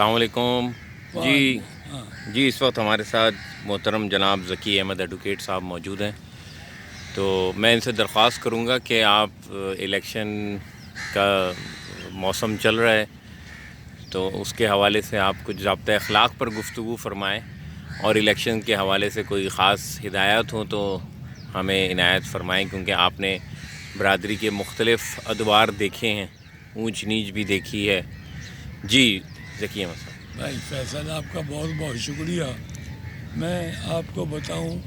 السلام علیکم جی جی اس وقت ہمارے ساتھ محترم جناب ذکی احمد ایڈوکیٹ صاحب موجود ہیں، تو میں ان سے درخواست کروں گا کہ آپ الیکشن کا موسم چل رہا ہے تو اس کے حوالے سے آپ کچھ ضابطۂ اخلاق پر گفتگو فرمائیں، اور الیکشن کے حوالے سے کوئی خاص ہدایات ہوں تو ہمیں عنایت فرمائیں، کیونکہ آپ نے برادری کے مختلف ادوار دیکھے ہیں، اونچ نیچ بھی دیکھی ہے۔ جی ذکی احمد صاحب۔ بھائی فیصل، آپ کا بہت بہت شکریہ۔ میں آپ کو بتاؤں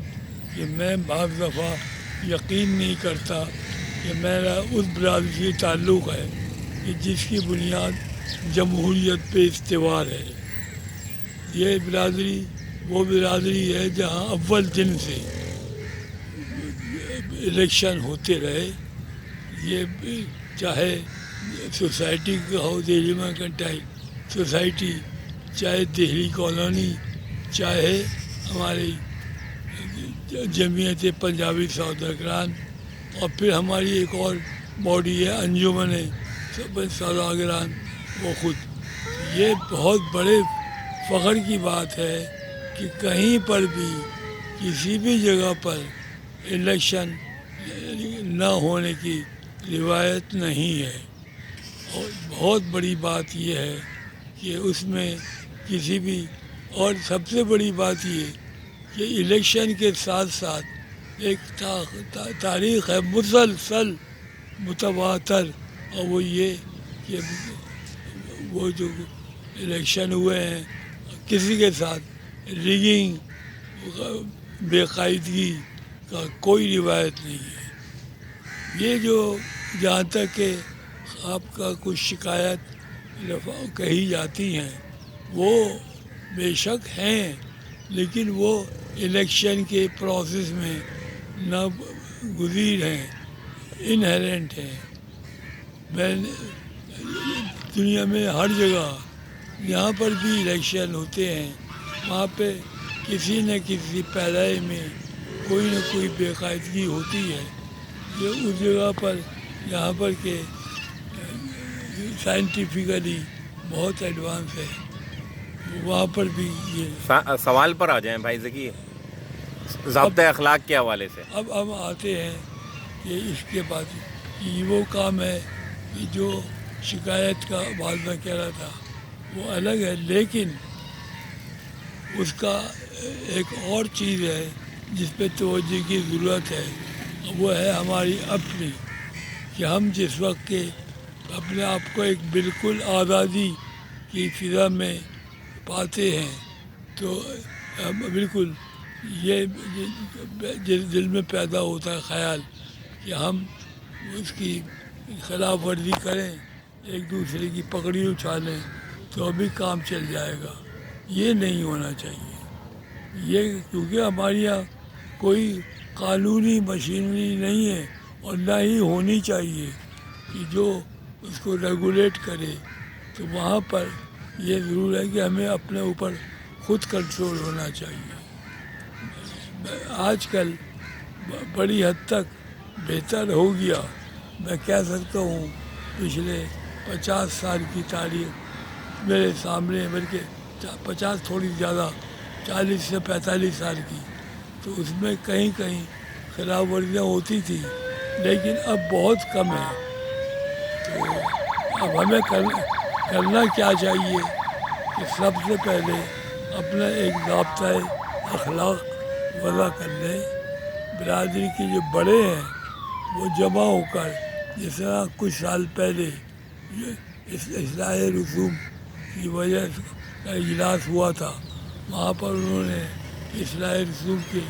کہ میں بعض دفعہ یقین نہیں کرتا کہ میرا اس برادری سے تعلق ہے کہ جس کی بنیاد جمہوریت پہ استوار ہے۔ یہ برادری وہ برادری ہے جہاں اول دن سے الیکشن ہوتے رہے، یہ چاہے سوسائٹی کا ہو، دہلی مرکنٹائل سوسائٹی، چاہے دہلی کالونی، چاہے ہماری جمعیت پنجابی سوداگران، اور پھر ہماری ایک اور باڈی ہے انجمن سوداگران وہ خود۔ یہ بہت بڑے فخر کی بات ہے کہ کہیں پر بھی کسی بھی جگہ پر الیکشن نہ ہونے کی روایت نہیں ہے، اور بہت بڑی بات یہ ہے کہ اس میں کسی بھی، اور سب سے بڑی بات یہ کہ الیکشن کے ساتھ ساتھ ایک تاریخ ہے مسلسل متواتر، اور وہ یہ کہ وہ جو الیکشن ہوئے ہیں کسی کے ساتھ ریگنگ، بے قاعدگی کا کوئی روایت نہیں ہے۔ یہ جو جہاں تک کہ آپ کا کچھ شکایت کہی جاتی ہیں وہ بے شک ہیں، لیکن وہ الیکشن کے پروسیس میں نہ گزیر ہیں، انہیرنٹ ہیں۔ میں دنیا میں ہر جگہ یہاں پر بھی الیکشن ہوتے ہیں، وہاں پہ کسی نہ کسی پیرائی میں کوئی نہ کوئی بے قاعدگی ہوتی ہے۔ یہ اس جگہ پر یہاں پر کہ سائنٹیفکلی بہت ایڈوانس ہے، وہاں پر بھی یہ سوال پر آ جائیں بھائی ذکی، ضابطۂ اخلاق کے حوالے سے۔ اب ہم آتے ہیں کہ اس کے بعد یہ وہ کام ہے کہ جو شکایت کا بعد میں کہہ رہا تھا وہ الگ ہے، لیکن اس کا ایک اور چیز ہے جس پہ توجہ کی ضرورت ہے، وہ ہے ہماری اپنی، کہ ہم جس وقت کے اپنے آپ کو ایک بالکل آزادی کی فضا میں پاتے ہیں تو بالکل یہ دل میں پیدا ہوتا ہے خیال کہ ہم اس کی خلاف ورزی کریں، ایک دوسرے کی پگڑی اچھالیں تو ابھی کام چل جائے گا۔ یہ نہیں ہونا چاہیے، یہ کیونکہ ہمارے یہاں کوئی قانونی مشینری نہیں ہے، اور نہ ہی ہونی چاہیے کہ جو اس کو ریگولیٹ کرے۔ تو وہاں پر یہ ضرور ہے کہ ہمیں اپنے اوپر خود کنٹرول ہونا چاہیے۔ آج کل بڑی حد تک بہتر ہو گیا، میں کہہ سکتا ہوں پچھلے 50 سال کی تاریخ میرے سامنے، بلکہ 50 تھوڑی زیادہ، 40 سے 45 سال کی، تو اس میں کہیں کہیں خلاف ورزیاں ہوتی تھیں، لیکن اب بہت کم ہے۔ تو اب ہمیں کرنا کیا چاہیے کہ سب سے پہلے اپنا ایک ضابطۂ اخلاق وضع کر لیں۔ برادری کے جو بڑے ہیں وہ جمع ہو کر، جس طرح کچھ سال پہلے اصلاح رسوم کی وجہ کا اجلاس ہوا تھا، وہاں پر انہوں نے اصلاح رسوم کے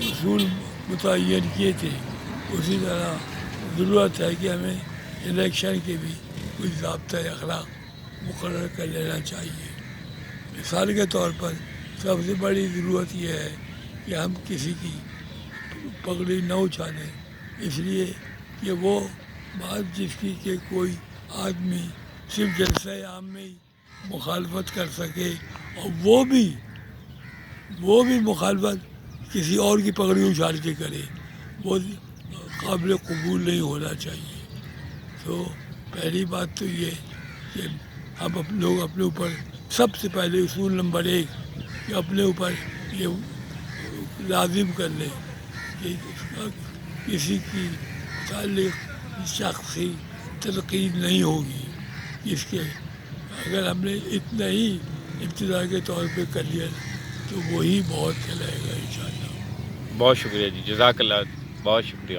اصول متعین کیے تھے، اسی طرح ضرورت ہے کہ ہمیں الیکشن کے بھی کچھ ضابطۂ اخلاق مقرر کر لینا چاہیے۔ مثال کے طور پر سب سے بڑی ضرورت یہ ہے کہ ہم کسی کی پگڑی نہ اچھالیں، اس لیے کہ وہ بات جس کی کہ کوئی آدمی صرف جلسہ عام میں ہی مخالفت کر سکے، اور وہ بھی مخالفت کسی اور کی پگڑی اچھال کے کرے، وہ قابل قبول نہیں ہونا چاہیے۔ تو پہلی بات تو یہ کہ ہم لوگ اپنے اوپر سب سے پہلے اصول نمبر 1 کہ اپنے اوپر یہ لازم کر لیں کہ اس کا کسی کی متعلق شخصی تنقید نہیں ہوگی. اس کے اگر ہم نے اتنا ہی ابتدا کے طور پہ کر لیا تو وہی بہت چلائے گا انشاءاللہ. بہت شکریہ جی, جزاک اللہ, بہت شکریہ.